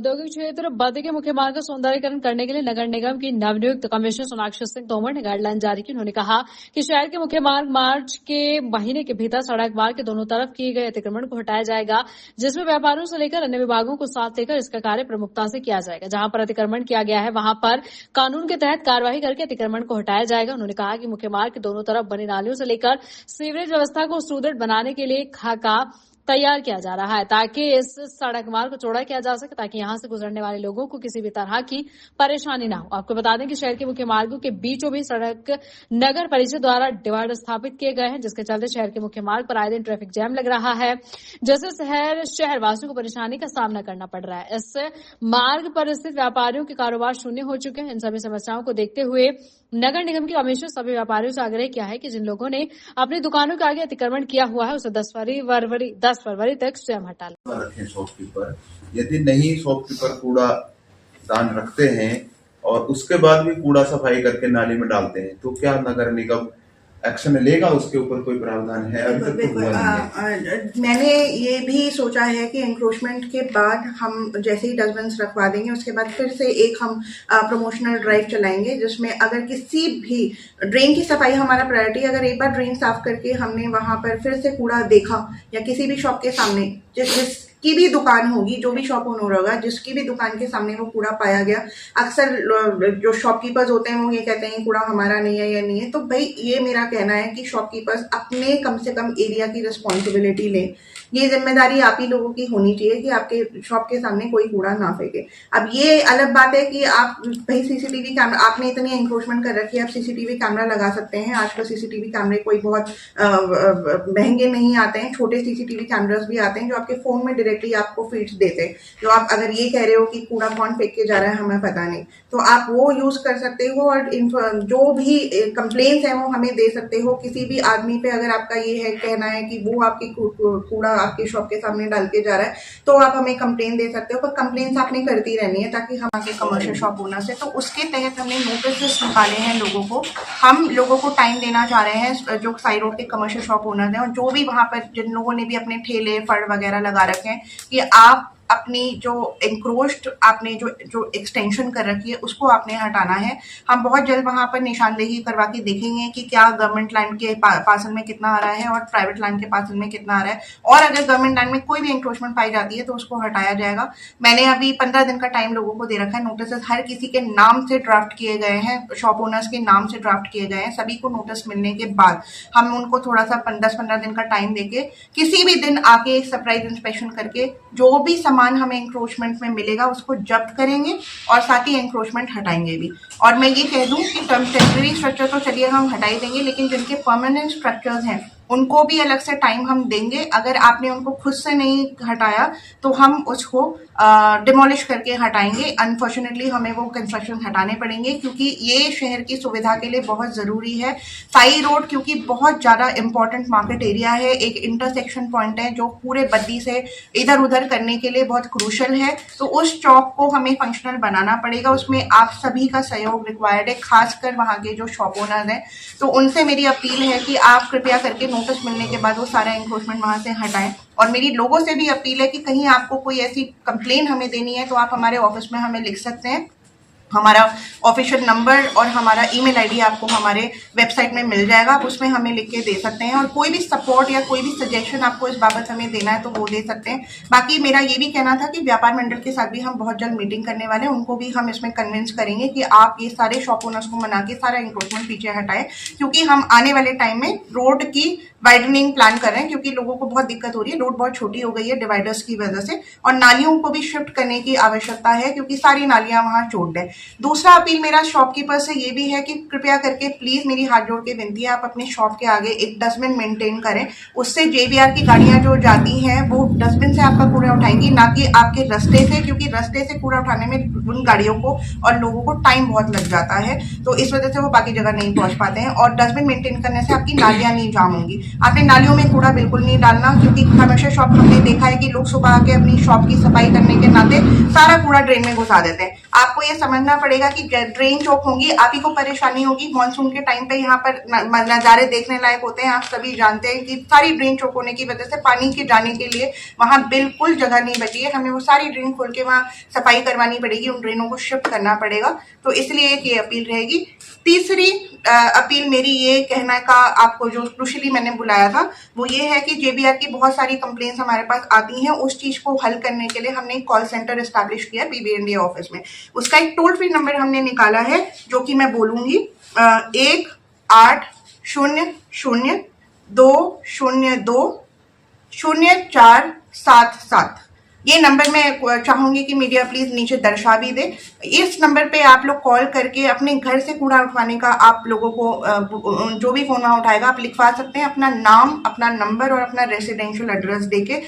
औद्योगिक क्षेत्र बद्दी के मुख्य मार्ग का सौंदर्यीकरण करने के लिए नगर निगम की नवनियुक्त कमिश्नर सोनाक्षी सिंह तोमर ने गाइडलाइन जारी की। उन्होंने कहा कि शहर के मुख्य मार्ग मार्च के महीने के भीतर सड़क मार्ग के दोनों तरफ किए गए अतिक्रमण को हटाया जाएगा, जिसमें व्यापारियों से लेकर अन्य विभागों को साथ लेकर इसका कार्य प्रमुखता से किया जाएगा। जहां पर अतिक्रमण किया गया है वहां पर कानून के तहत कार्रवाई करके अतिक्रमण को हटाया जाएगा। उन्होंने कहा कि मुख्य मार्ग के दोनों तरफ बनी नालियों से लेकर सीवरेज व्यवस्था को सुदृढ़ बनाने के लिए खाका तैयार किया जा रहा है ताकि इस सड़क मार्ग को चौड़ा किया जा सके, ताकि यहां से गुजरने वाले लोगों को किसी भी तरह की परेशानी न हो। आपको बता दें कि शहर के मुख्य मार्गों के बीचों बीच सड़क नगर परिषद द्वारा डिवाइडर स्थापित किए गए हैं, जिसके चलते शहर के मुख्य मार्ग पर आए दिन ट्रैफिक जैम लग रहा है, जिससे शहर वासियों को परेशानी का सामना करना पड़ रहा है। इस मार्ग पर स्थित व्यापारियों के कारोबार शून्य हो चुके हैं। इन सभी समस्याओं को देखते हुए नगर निगम की कमिश्नर सभी व्यापारियों से आग्रह किया है कि जिन लोगों ने अपनी दुकानों के आगे अतिक्रमण किया हुआ है उसे 10 फरवरी तक स्वयं हटा लें। रखें शॉपकीपर, यदि नहीं शॉपकीपर कूड़ा दान रखते हैं और उसके बाद भी कूड़ा सफाई करके नाली में डालते हैं तो क्या नगर निगम एक्शन लेगा? उसके ऊपर कोई प्रावधान है? अभी तक तो हुआ नहीं है। मैंने ये भी सोचा है कि एंक्रोचमेंट के बाद हम जैसे ही डस्टबिन रखवा देंगे उसके बाद फिर से एक हम प्रमोशनल ड्राइव चलाएंगे, जिसमें अगर किसी भी ड्रेन की सफाई हमारा प्रायोरिटी, अगर एक बार ड्रेन साफ करके हमने वहां पर फिर से कूड़ा देखा या किसी भी शॉप के सामने जिसकी भी दुकान होगी, जो भी शॉप ओनर होगा, जिसकी भी दुकान के सामने वो कूड़ा पाया गया, अक्सर जो शॉपकीपर्स होते हैं वो ये कहते हैं कूड़ा हमारा नहीं है या नहीं है, तो भाई ये मेरा कहना है कि शॉपकीपर्स अपने कम से कम एरिया की रिस्पॉन्सिबिलिटी लें। ये जिम्मेदारी आप ही लोगों की होनी चाहिए कि आपके शॉप के सामने कोई कूड़ा ना फेंके। अब ये अलग बात है कि आप भाई सीसीटीवी कैमरा, आपने इतनी एंक्रोचमेंट कर रखी है, आप सीसीटीवी कैमरा लगा सकते हैं। आजकल सीसीटीवी कैमरे कोई बहुत महंगे नहीं आते हैं, छोटे सीसीटीवी कैमरास भी आते हैं जो आपके फोन में डायरेक्टली आपको फीड्स देते हैं। जो आप अगर ये कह रहे हो कि कूड़ा कौन फेंक के जा रहा है हमें पता नहीं, तो आप वो यूज कर सकते हो और जो भी कंप्लेंट्स है वो हमें दे सकते हो। किसी भी आदमी पे अगर आपका ये है कहना है कि वो आपकी कूड़ा आपके शॉप के सामने डाल के जा रहा है तो आप हमें कंप्लेन दे सकते हो, पर कंप्लेंट्स आपने करती रहनी है ताकि हम आगे कमर्शियल शॉप ओनर से, तो उसके तहत हमने नोटिस निकाले हैं लोगों को। हम लोगों को टाइम देना चाह रहे हैं जो साई रोड के कमर्शियल शॉप ओनर हैं और जो भी वहां पर जिन लोगों ने भी अपने ठेले फड़ वगैरह लगा रखे हैं कि आप अपनी जो एंक्रोच्ड आपने जो एक्सटेंशन कर रखी है उसको आपने हटाना है। हम बहुत जल्द वहां पर निशानदेही करवा के देखेंगे कि क्या गवर्नमेंट लैंड के पार्सल में कितना आ रहा है और प्राइवेट लैंड के पार्सल में कितना आ रहा है, और अगर गवर्नमेंट लैंड में कोई भी एंक्रोचमेंट पाई जाती है तो उसको हटाया जाएगा। मैंने अभी 15 दिन का टाइम लोगों को दे रखा है। नोटिस हर किसी के नाम से ड्राफ्ट किए गए हैं, शॉप ओनर्स के नाम से ड्राफ्ट किए गए हैं। सभी को नोटिस मिलने के बाद हम उनको थोड़ा सा 10-15 दिन का टाइम देके किसी भी दिन आके सरप्राइज इंस्पेक्शन करके जो भी सामान हमें एंक्रोचमेंट में मिलेगा उसको जब्त करेंगे और साथ ही एंक्रोचमेंट हटाएंगे भी। और मैं ये कह दूं कि टेम्परेरी स्ट्रक्चर तो चलिए हम हटा ही देंगे, लेकिन जिनके परमानेंट स्ट्रक्चर्स हैं उनको भी अलग से टाइम हम देंगे। अगर आपने उनको खुद से नहीं हटाया तो हम उसको डिमोलिश करके हटाएंगे। अनफॉर्चुनेटली हमें वो कंस्ट्रक्शन हटाने पड़ेंगे क्योंकि ये शहर की सुविधा के लिए बहुत जरूरी है। साई रोड क्योंकि बहुत ज्यादा इंपॉर्टेंट मार्केट एरिया है, एक इंटरसेक्शन पॉइंट है जो पूरे बद्दी से इधर उधर करने के लिए बहुत क्रूशल है, तो उस चौक को हमें फंक्शनल बनाना पड़ेगा। उसमें आप सभी का सहयोग रिक्वायर्ड है, खासकर वहाँ के जो शॉप ओनर्स हैं। तो उनसे मेरी अपील है कि आप कृपया करके नोटिस मिलने के बाद वो सारा एंक्रोचमेंट वहां से हटाएं। और मेरी लोगों से भी अपील है कि कहीं आपको कोई ऐसी कंप्लेन हमें देनी है तो आप हमारे ऑफिस में हमें लिख सकते हैं। हमारा ऑफिशियल नंबर और हमारा ईमेल आईडी आपको हमारे वेबसाइट में मिल जाएगा, आप उसमें हमें लिख के दे सकते हैं। और कोई भी सपोर्ट या कोई भी सजेशन आपको इस बाबत हमें देना है तो वो दे सकते हैं। बाकी मेरा ये भी कहना था कि व्यापार मंडल के साथ भी हम बहुत जल्द मीटिंग करने वाले हैं, उनको भी हम इसमें कन्विंस करेंगे कि आप ये सारे शॉप ओनर्स को मना के सारा एंक्रोचमेंट पीछे हटाएं, क्योंकि हम आने वाले टाइम में रोड की वाइडनिंग प्लान कर रहे हैं क्योंकि लोगों को बहुत दिक्कत हो रही है, रोड बहुत छोटी हो गई है डिवाइडर्स की वजह से, और नालियों को भी शिफ्ट करने की आवश्यकता है क्योंकि सारी नालियां वहां चोट है। दूसरा अपील मेरा शॉपकीपर से ये भी है कि कृपया करके प्लीज मेरी हाथ जोड़ के विनती है, आप अपने शॉप के आगे एक डस्टबिन मेंटेन करें। उससे जेबीआर की गाड़ियां जो जाती हैं वो डस्टबिन से आपका कूड़ा उठाएंगी, ना कि आपके रास्ते से, क्योंकि रास्ते से कूड़ा उठाने में उन गाड़ियों को और लोगों को टाइम बहुत लग जाता है, तो इस वजह से वो बाकी जगह नहीं पहुंच पाते हैं। और डस्टबिन मेंटेन करने से आपकी नालियां नहीं जाम होंगी। आपने नालियों में कूड़ा बिल्कुल नहीं डालना, क्योंकि हमेशा शॉप हमने देखा है कि लोग सुबह आके अपनी शॉप की सफाई करने के नाते सारा कूड़ा ड्रेन में घुसा देते हैं। आपको ये समझना पड़ेगा कि ड्रेन चौक होंगी, आप ही को परेशानी होगी। मानसून के टाइम पे यहाँ पर नज़ारे देखने लायक होते हैं। आप सभी जानते हैं कि सारी ड्रेन चौक होने की वजह से पानी के जाने के लिए वहां बिल्कुल जगह नहीं बची है। हमें वो सारी ड्रेन खोल के वहां सफाई करवानी पड़ेगी, उन ड्रेनों को शिफ्ट करना पड़ेगा। तो इसलिए एक ये अपील रहेगी। तीसरी अपील मेरी ये कहना का आपको जो क्रूशली मैंने बुलाया था वो ये है कि जेबीआर की बहुत सारी कंप्लेंट्स हमारे पास आती हैं। उस चीज को हल करने के लिए हमने एक कॉल सेंटर एस्टैब्लिश किया पीबीएनडी ऑफिस में। उसका एक टोल फ्री नंबर हमने निकाला है जो कि मैं बोलूंगी 1800-202-0477। ये नंबर मैं चाहूंगी कि मीडिया प्लीज नीचे दर्शा भी दे। इस नंबर पे आप लोग कॉल करके अपने घर से कूड़ा उठवाने का आप लोगों को जो भी फोन वहां उठाएगा आप लिखवा सकते हैं, अपना नाम, अपना नंबर और अपना रेसिडेंशियल एड्रेस देके।